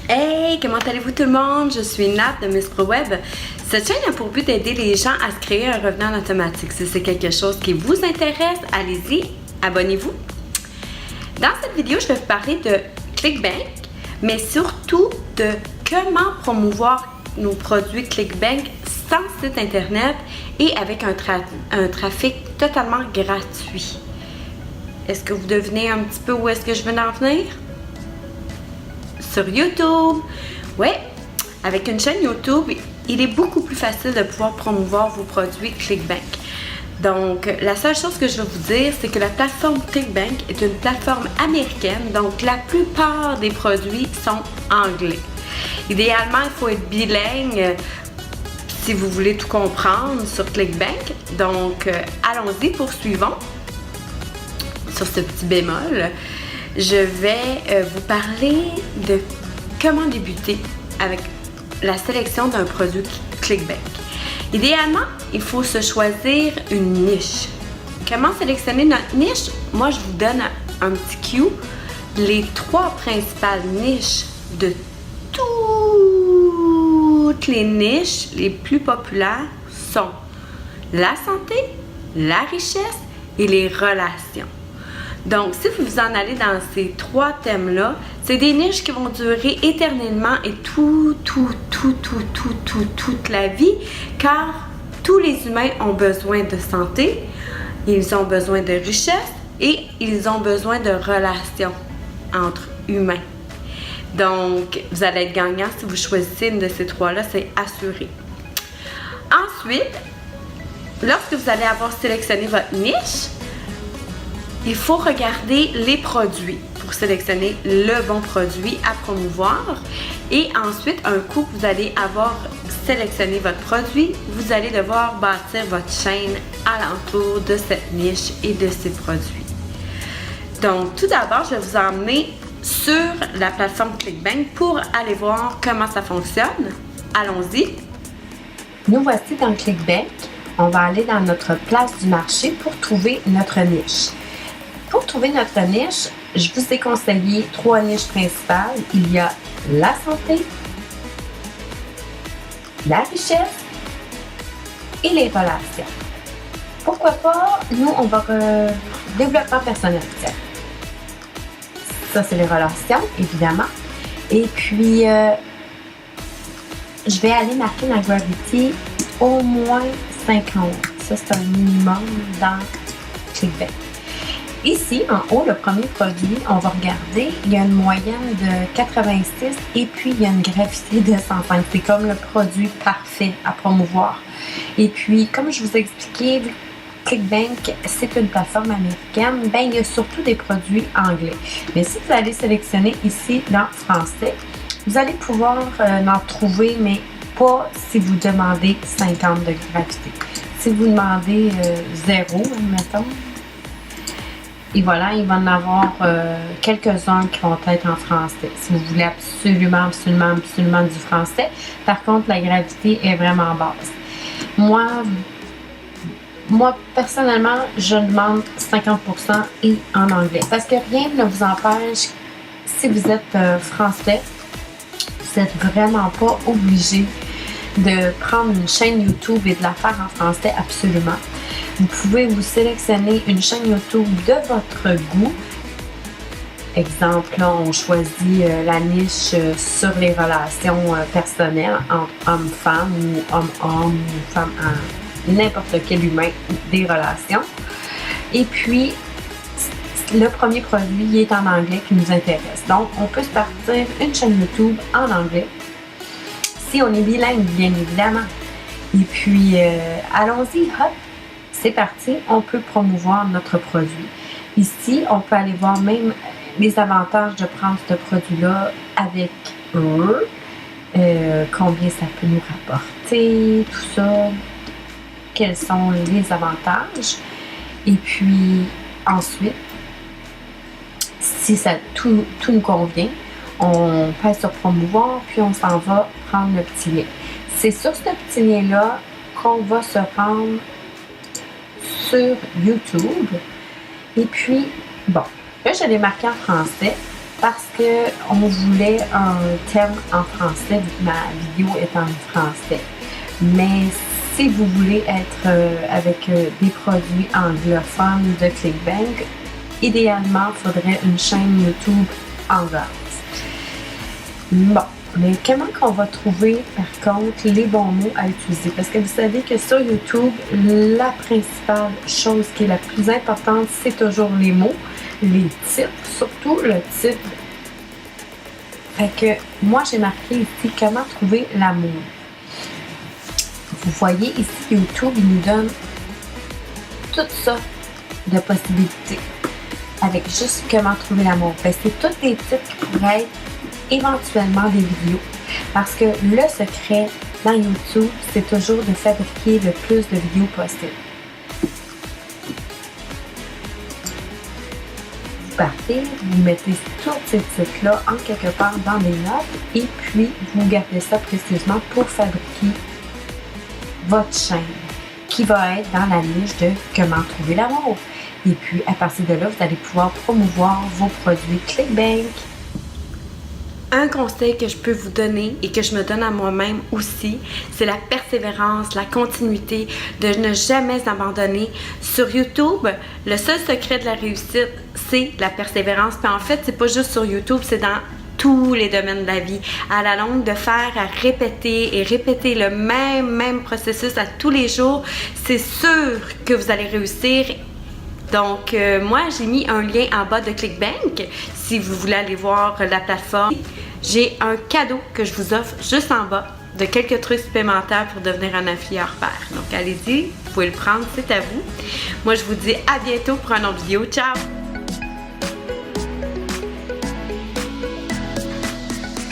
Hey, comment allez-vous tout le monde? Je suis Nat de Miss Pro Web. Cette chaîne a pour but d'aider les gens à se créer un revenu en automatique. Si c'est quelque chose qui vous intéresse, allez-y, abonnez-vous. Dans cette vidéo, je vais vous parler de ClickBank, mais surtout de comment promouvoir nos produits ClickBank sans site internet et avec un trafic totalement gratuit. Est-ce que vous devinez un petit peu où est-ce que je veux en venir? Sur YouTube. Oui, avec une chaîne YouTube, il est beaucoup plus facile de pouvoir promouvoir vos produits ClickBank. Donc, la seule chose que je vais vous dire, c'est que la plateforme ClickBank est une plateforme américaine, donc la plupart des produits sont anglais. Idéalement, il faut être bilingue si vous voulez tout comprendre sur ClickBank. Donc, allons-y, poursuivons sur ce petit bémol. Je vais vous parler de comment débuter avec la sélection d'un produit ClickBank. Idéalement, il faut se choisir une niche. Comment sélectionner notre niche? Moi, je vous donne un petit cue. Les 3 principales niches de toutes les niches les plus populaires sont la santé, la richesse et les relations. Donc, si vous en allez dans ces 3 thèmes-là, c'est des niches qui vont durer éternellement et toute la vie, car tous les humains ont besoin de santé, ils ont besoin de richesse et ils ont besoin de relations entre humains. Donc, vous allez être gagnant si vous choisissez une de ces 3-là, c'est assuré. Ensuite, lorsque vous allez avoir sélectionné votre niche, il faut regarder les produits pour sélectionner le bon produit à promouvoir. Et ensuite, un coup que vous allez avoir sélectionné votre produit, vous allez devoir bâtir votre chaîne alentour de cette niche et de ces produits. Donc, tout d'abord, je vais vous emmener sur la plateforme ClickBank pour aller voir comment ça fonctionne. Allons-y. Nous voici dans ClickBank. On va aller dans notre place du marché pour trouver notre niche. Pour trouver notre niche, je vous ai conseillé 3 niches principales. Il y a la santé, la richesse et les relations. Pourquoi pas, nous, on va développement personnel. Ça, c'est les relations, évidemment. Et puis, je vais aller marquer la gravité au moins 50. Ça, c'est un minimum dans ClickBank. Ici, en haut, le premier produit, on va regarder, il y a une moyenne de 86 et puis il y a une gravité de 105. C'est comme le produit parfait à promouvoir. Et puis, comme je vous ai expliqué, ClickBank, c'est une plateforme américaine, bien, il y a surtout des produits anglais. Mais si vous allez sélectionner ici dans français, vous allez pouvoir en trouver, mais pas si vous demandez 50 de gravité. Si vous demandez 0, mettons, et voilà, il va en avoir quelques-uns qui vont être en français. Si vous voulez absolument du français. Par contre, la gravité est vraiment basse. Moi personnellement, je demande 50% et en anglais. Parce que rien ne vous empêche, si vous êtes français, vous n'êtes vraiment pas obligé de prendre une chaîne YouTube et de la faire en français, absolument. Vous pouvez vous sélectionner une chaîne YouTube de votre goût. Exemple, là, on choisit la niche sur les relations personnelles entre homme-femme ou homme-homme ou femme-homme, n'importe quel humain des relations. Et puis, le premier produit est en anglais qui nous intéresse. Donc, on peut se partir une chaîne YouTube en anglais. Si on est bilingue, bien évidemment. Et puis, allons-y, hop! C'est parti, on peut promouvoir notre produit. Ici, on peut aller voir même les avantages de prendre ce produit-là avec eux, combien ça peut nous rapporter, tout ça, quels sont les avantages. Et puis, ensuite, si ça tout nous convient, on passe sur promouvoir, puis on s'en va prendre le petit lien. C'est sur ce petit lien-là qu'on va se rendre sur YouTube. Et puis, bon, là, je l'ai marqué en français parce qu'on voulait un thème en français, vu que ma vidéo est en français. Mais si vous voulez être avec des produits anglophones de ClickBank, idéalement, il faudrait une chaîne YouTube anglaise. Bon, mais comment qu'on va trouver, par contre, les bons mots à utiliser? Parce que vous savez que sur YouTube, la principale chose qui est la plus importante, c'est toujours les mots, les titres, surtout le titre. Fait que moi, j'ai marqué ici comment trouver l'amour. Vous voyez ici, YouTube, il nous donne tout ça de possibilités avec juste comment trouver l'amour. Ben, c'est tous des titres qui pourraient être éventuellement des vidéos. Parce que le secret dans YouTube, c'est toujours de fabriquer le plus de vidéos possible. Vous partez, vous mettez tous ces titres-là en quelque part dans des notes et puis vous gardez ça précisément pour fabriquer votre chaîne qui va être dans la niche de comment trouver l'amour. Et puis à partir de là, vous allez pouvoir promouvoir vos produits ClickBank. Un conseil que je peux vous donner et que je me donne à moi-même aussi, c'est la persévérance, la continuité, de ne jamais abandonner. Sur YouTube, le seul secret de la réussite, c'est la persévérance. Puis en fait, c'est pas juste sur YouTube, c'est dans tous les domaines de la vie. À la longue, de faire à répéter et répéter le même processus à tous les jours, c'est sûr que vous allez réussir. Donc, moi, j'ai mis un lien en bas de ClickBank. Si vous voulez aller voir la plateforme, j'ai un cadeau que je vous offre juste en bas de quelques trucs supplémentaires pour devenir un affilieur pair. Donc, allez-y, vous pouvez le prendre, c'est à vous. Moi, je vous dis à bientôt pour une autre vidéo. Ciao!